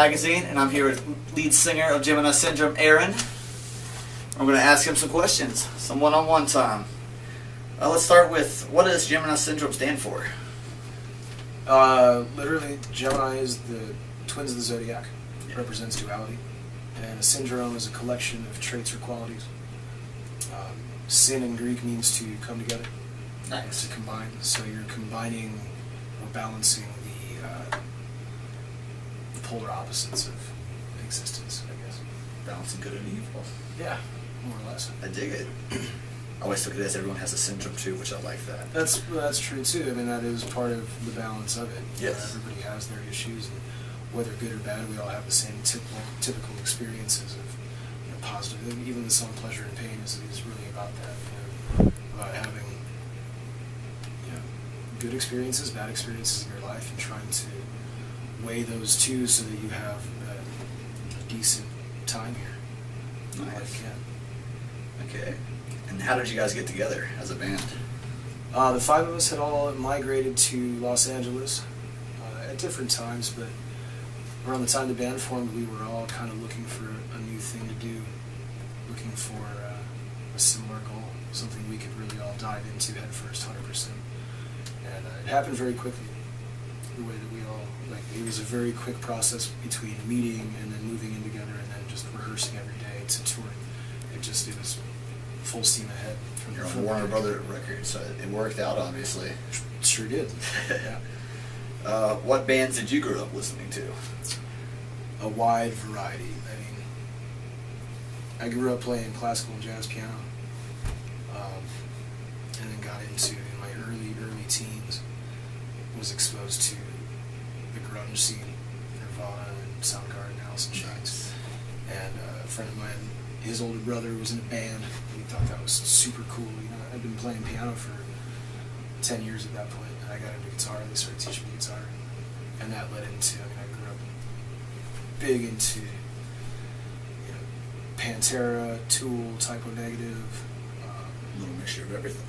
Magazine, and I'm here with lead singer of Gemini Syndrome, Arron. I'm going to ask him some questions, some one-on-one time. Let's start with, what does Gemini Syndrome stand for? Literally, Gemini is the twins of the zodiac. It represents duality. And a syndrome is a collection of traits or qualities. Syn in Greek means to come together. Nice. To combine. So you're combining or balancing the polar opposites of existence, I guess. Balancing good and evil. Yeah, more or less. I dig it. I always took it as everyone has a syndrome too, which I like that. That's true too. I mean, that is part of the balance of it. Yes. Everybody has their issues, and whether good or bad, we all have the same typical experiences of positive. Even the song "Pleasure and Pain" is really about that. About having good experiences, bad experiences in your life, and trying to weigh those two so that you have a decent time here. Nice. Okay. And how did you guys get together as a band? The five of us had all migrated to Los Angeles at different times, but around the time the band formed, we were all kind of looking for a new thing to do, looking for a similar goal, something we could really all dive into head first, 100%. And it happened very quickly, the way that we all, it was a very quick process between meeting and then moving in together and then just rehearsing every day to touring. It was full steam ahead. You're on Warner Brothers Records, so it worked out, obviously. Sure did. Yeah. What bands did you grow up listening to? A wide variety. I mean, I grew up playing classical and jazz piano, and then got into, in my early teens, was exposed to the grunge scene, Nirvana and Soundgarden, Alice in Chains. And a friend of mine, his older brother was in a band. He thought that was super cool. I'd been playing piano for 10 years at that point, and I got into guitar. They started teaching me guitar, and that led into, I grew up big into Pantera, Tool, Typo Negative. A little mixture of everything.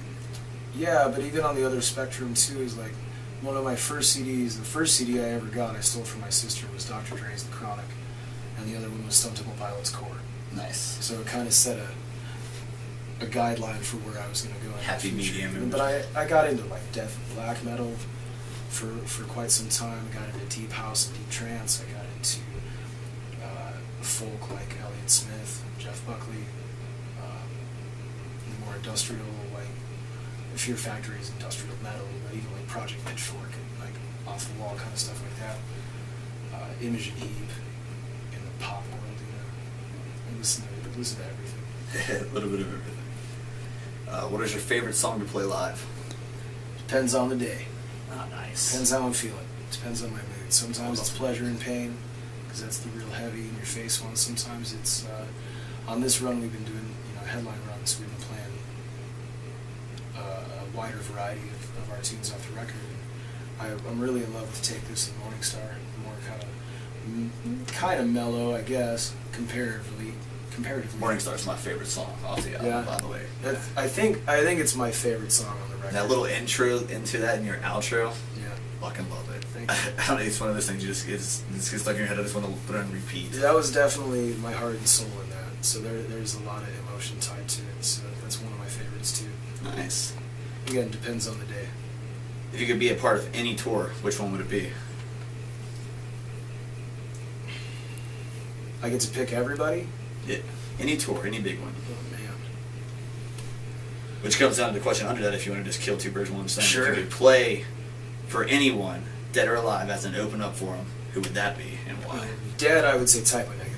Yeah, but even on the other spectrum too is one of my first CDs. The first CD I ever got, I stole from my sister, was Dr. Dre's The Chronic, and the other one was Stone Temple Pilots' Core. Nice. So it kind of set a guideline for where I was going to go. Happy medium. But I got into death and black metal for quite some time. I got into deep house and deep trance. I got into folk like Elliott Smith, Jeff Buckley, more industrial, Fear Factory's industrial metal, but even Project Pitchfork and off the wall kind of stuff like that. Imogen Heap in the pop world, I listen to everything. A little bit of everything. What is your favorite song to play live? Depends on the day. Oh, nice. Depends how I'm feeling. Depends on my mood. Sometimes it's Pleasure and Pain, because that's the real heavy in your face one. Sometimes it's on this run we've been doing headline runs. We've been playing a wider variety of our tunes off the record. I'm really in love with Take This and Morning Star. More kind of mellow, I guess, comparatively. Morning Star's my favorite song off the album, by the way. I think it's my favorite song on the record. And that little intro into that and your outro. Yeah. Fucking love it. Thank you. I don't know, it's one of those things it gets stuck in your head. I just want to put it on repeat. That was definitely my heart and soul in that. So there's a lot of emotion tied to it. So that's one of my favorites too. Nice. Again, depends on the day. If you could be a part of any tour, which one would it be? I get to pick everybody? Yeah. Any tour, any big one. Oh, man. Which comes down to the question under that, if you want to just kill two birds with one stone. Sure. If you could play for anyone, dead or alive, as an open up for them, who would that be and why? Dead, I would say Typo Negative.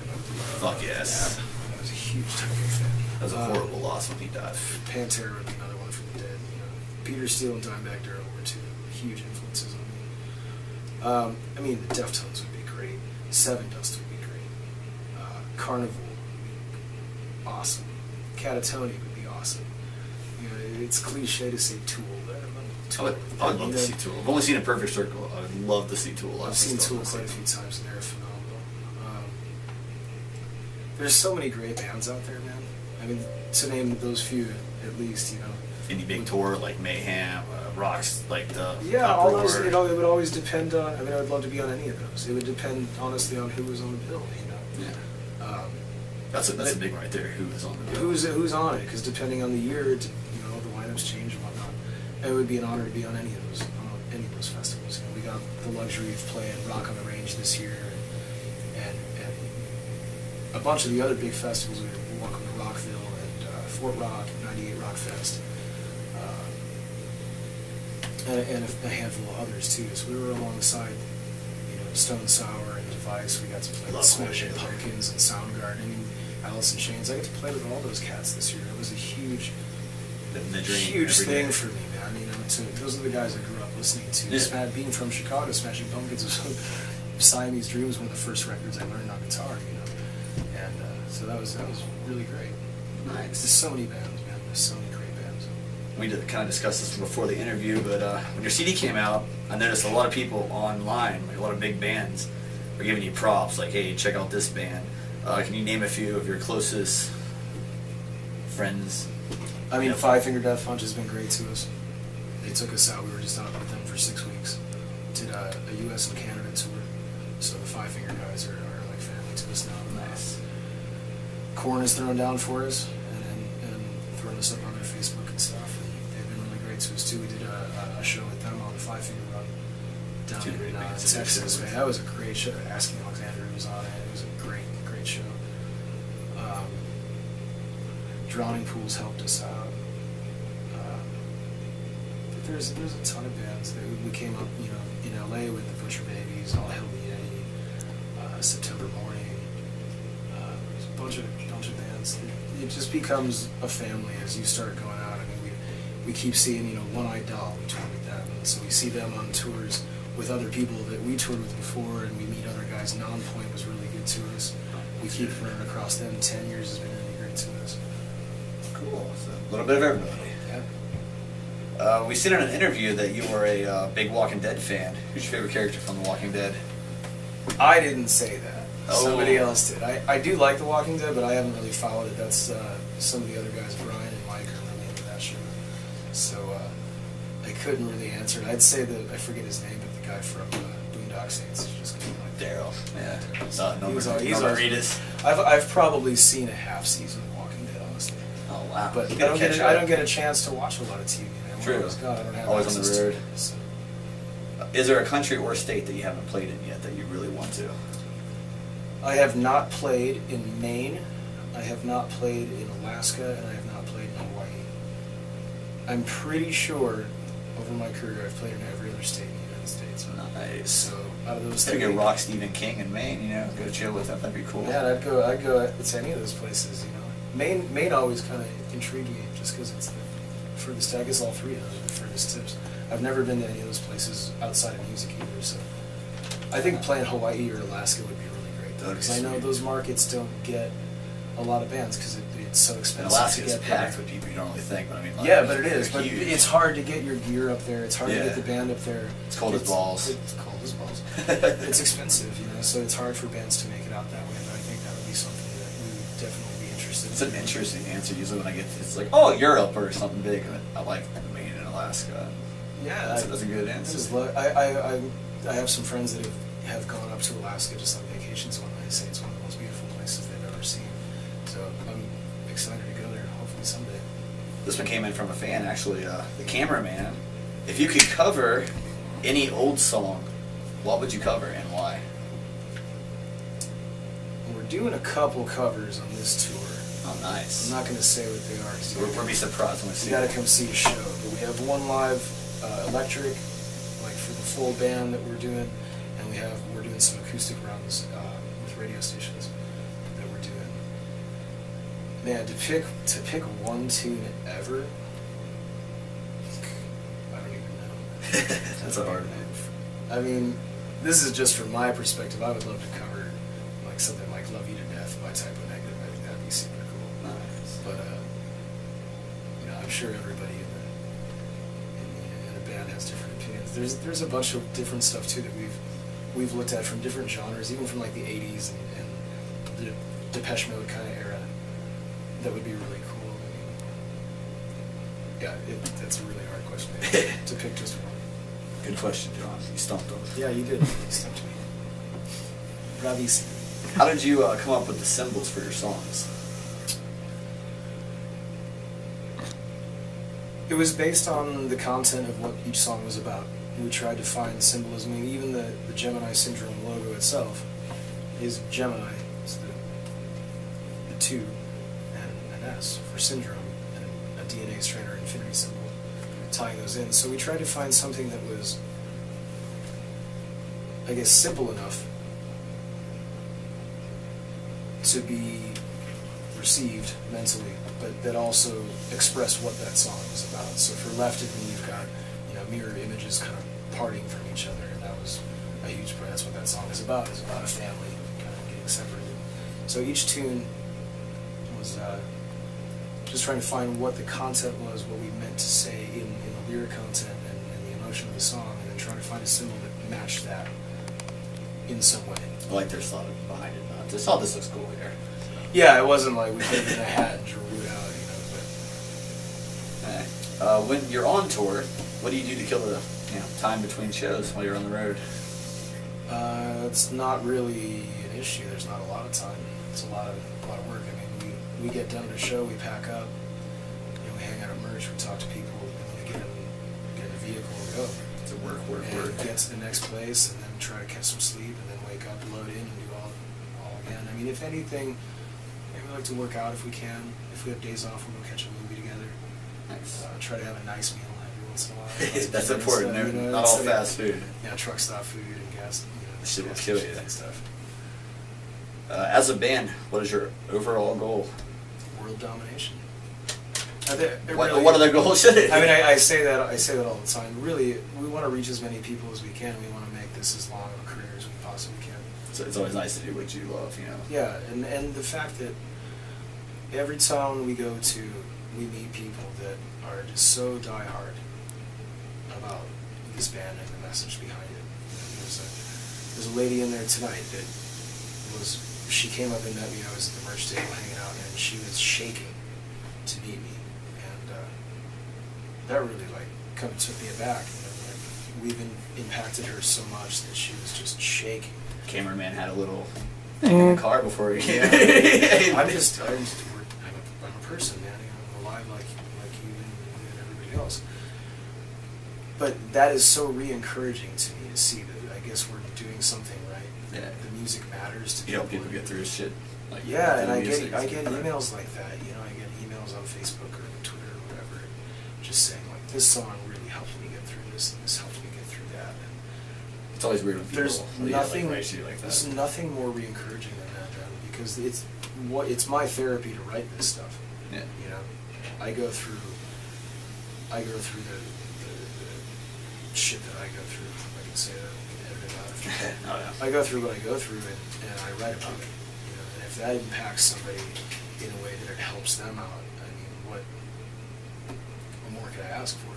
Fuck yes. Yeah, I was a huge Typo fan. That was a horrible loss when he died. Pantera would be another one for the dead. Peter Steele and Dimebag Darrell were two huge influences on me. The Deftones would be great. Seven Dust would be great. Carnival would be awesome. Catatonic would be awesome. It's cliche to say Tool, but I'd love to see Tool. I've only seen A Perfect Circle. I would love to see Tool. I've seen Tool quite a few times, and they're phenomenal. There's so many great bands out there, man. To name those few, at least, any big tour like Mayhem, Rocks, like the Yeah, all Uproar? those. It would always depend on. I mean, I would love to be on any of those. It would depend honestly on who was on the bill. Yeah. That's a big one right there. Who is on the bill? Who's on it? Because depending on the year, the lineups change and whatnot. It would be an honor to be on any of those festivals. We got the luxury of playing Rock on the Range this year, and a bunch of the other big festivals. We Welcome to Rockville and Fort Rock, 98 Rock Fest, and a handful of others too. So we were alongside, Stone Sour and Device. We got to play with Smashing Pumpkins and Soundgarden. I mean, Alice in Chains. I got to play with all those cats this year. It was a huge thing for me, man. Those are the guys I grew up listening to. Yeah. Being from Chicago, Smashing Pumpkins was Siamese Dream was one of the first records I learned on guitar, and so that was really great. Nice. There's so many bands, man. There's so many great bands. We kind of discussed this before the interview, but when your CD came out, I noticed a lot of people online, like a lot of big bands, are giving you props, like, hey, check out this band. Can you name a few of your closest friends? I mean, Five Finger Death Punch has been great to us. They took us out. We were just out with them for 6 weeks. Did a U.S. and Canada tour. So the Five Finger guys are like family to us now. Nice. Korn has thrown down for us and thrown us up on their Facebook and stuff. And they've been really great to us too. We did a show with them on the Five Finger Run down in Texas. Man, that was a great show. Asking Alexander was on it. It was a great show. Drowning Pools helped us out. But there's a ton of bands. We came up, in LA with the Butcher Babies, All Hell the Yeti, September Morning. There's a bunch of bands. It just becomes a family as you start going out. I mean, we keep seeing, One Eyed Doll. We toured with them, and so we see them on tours with other people that we toured with before, and we meet other guys. Non-Point was really good to us. We keep running across them. 10 years has been really great to us. Cool. So a little bit of everybody. Yeah. We seen in an interview that you were a big Walking Dead fan. Who's your favorite character from The Walking Dead? I didn't say that. Oh. Somebody else did. I do like The Walking Dead, but I haven't really followed it. That's some of the other guys, Brian and Mike, are really into that show. So I couldn't really answer it. I'd say that I forget his name, but the guy from Boondock Saints is just kind of like Daryl. Yeah. He's Reedus. I've probably seen a half season of Walking Dead, honestly. Oh wow. But I don't get a chance to watch a lot of TV. Man. True. I don't have Always on access the road. to it, so. Is there a country or state that you haven't played in yet that you really want to? I have not played in Maine. I have not played in Alaska, and I have not played in Hawaii. I'm pretty sure over my career I've played in every other state in the United States. Nice. So out of those Maybe three, go rock Stephen King in Maine. Go chill with them. That'd be cool. yeah, I'd go to any of those places. Maine always kind of intrigued me just because it's the furthest. I guess all three of those are the furthest tips. I've never been to any of those places outside of music either. So I think playing Hawaii or Alaska would be really great though, because I know those markets don't get a lot of bands because it's so expensive. And Alaska to is get packed there. with people you don't really think, but I mean. Yeah, but it is. But huge. it's hard to get your gear up there. It's hard to Yeah. get the band up there. It's cold as balls. It's cold as balls. It's expensive, so it's hard for bands to make it out that way. But I think that would be something that we would definitely be interested in. It's an interesting answer. Usually when I get it's like, oh, Europe or something big. I like Maine and Alaska. Yeah, that's a good answer. I have some friends that have gone up to Alaska just on vacations, and they say it's one of the most beautiful places they've ever seen. So I'm excited to go there, hopefully someday. This one came in from a fan, actually. The cameraman. If you could cover any old song, what would you cover and why? We're doing a couple covers on this tour. Oh, nice. I'm not going to say what they are. So we'll be surprised when we see You got to come see a show. But we have one live electric, like for the full band that we're doing, and we're doing some acoustic runs with radio stations that we're doing. Man, to pick one tune ever, I don't even know. That's a hard one. I mean, this is just from my perspective. I would love to cover like something like "Love You to Death" by Type O Negative. I think that'd be super cool. Nice. But I'm sure everybody in a band has different opinions. There's a bunch of different stuff too that we've looked at from different genres, even from like the '80s and the Depeche Mode kind of era. That would be really cool. Yeah, that's a really hard question to pick just one. Good question, John. You stumped him. Yeah, you did. You stumped me. Bravissimo. How did you come up with the symbols for your songs? It was based on the content of what each song was about. We tried to find symbolism. I mean, even the Gemini syndrome logo itself is Gemini. It's the 2 and an S for syndrome, and a DNA strand or infinity symbol, tying those in. So we tried to find something that was, I guess, simple enough to be received mentally, but that also expressed what that song is about. So for Left of Me, you've got, mirror images kind of parting from each other, and that was a huge part. That's what that song is about. It's about a family kind of getting separated. So each tune was just trying to find what the content was, what we meant to say in the lyric content and the emotion of the song, and then trying to find a symbol that matched that in some way. I like their thought behind it. Just thought this looks cool here. Yeah, it wasn't like we put it in a hat and drew it out, but... When you're on tour, what do you do to kill the time between shows while you're on the road? It's not really an issue. There's not a lot of time. It's a lot of work. I mean, we get done at a show, we pack up, we hang out at merch, we talk to people, and we get in a vehicle and go. It's a work. And get to the next place, and then try to catch some sleep, and then wake up, load in, and do all again. I mean, if anything, we like to work out if we can. If we have days off, we'll go catch a movie together. Nice. Try to have a nice meal every once in a while. That's important. Stuff, not all fast food. Yeah, truck stop food and gas. Shit will kill you. And stuff. As a band, what is your overall goal? World domination. What other goals should it? I mean, I say that all the time. Really, we want to reach as many people as we can. We want to make this as long of a career as we possibly can. So it's always nice to do what you love, Yeah, and the fact that every town we go to, we meet people that are just so diehard about this band and the message behind it. There's a lady in there tonight that she came up and met me. I was at the merch table hanging out, and she was shaking to meet me, and that really kind of took me aback. We've impacted her so much that she was just shaking. Cameraman had a little in the car before he came. I'm a person, man. I'm alive like you and everybody else. But that is so re-encouraging to me to see that I guess we're doing something right. Yeah. The music matters to people. You help people get through shit. And I get emails like that. I get emails on Facebook or Twitter or whatever, just saying this song really helped me get through this, and this helped me get through that. And it's always weird when people there's you like that. There's nothing more re-encouraging than that, man, because it's my therapy to write this stuff. Yeah. I go through the shit that I go through. If I can say that, we can edit it out. Oh, yeah. I go through what I go through, and I write about it. And if that impacts somebody in a way that it helps them out, I mean, what more could I ask for?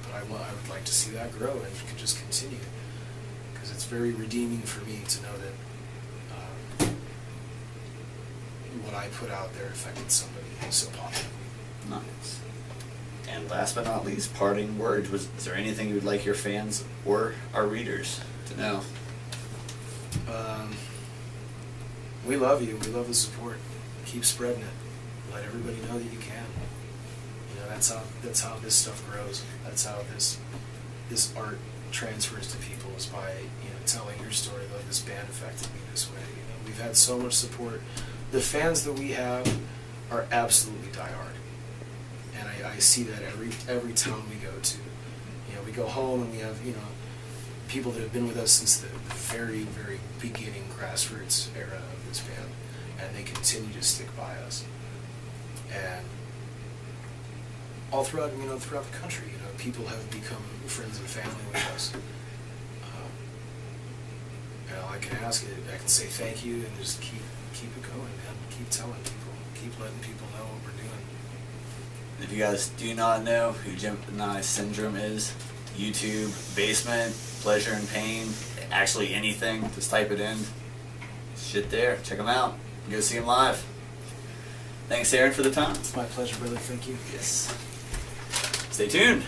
But I would like to see that grow and could just continue, because it's very redeeming for me to know that what I put out there affected somebody so positively. Nice. And last but not least, parting words. Is there anything you would like your fans or our readers to know? We love you. We love the support. Keep spreading it. Let everybody know that you can. That's how this stuff grows. That's how this art transfers to people, is by telling your story. Like, this band affected me this way. We've had so much support. The fans that we have are absolutely diehard, and I see that every town we go to. We go home and we have people that have been with us since the very, very beginning grassroots era of this band, and they continue to stick by us. And all throughout the country, people have become friends and family with us. I can I can say thank you and just keep it going, man. Keep telling people, keep letting people know what we're doing. If you guys do not know who Gemini Syndrome is, YouTube, Basement, Pleasure and Pain, actually anything, just type it in. Shit there. Check them out. Go see them live. Thanks, Arron, for the time. It's my pleasure, brother. Thank you. Yes. Stay tuned.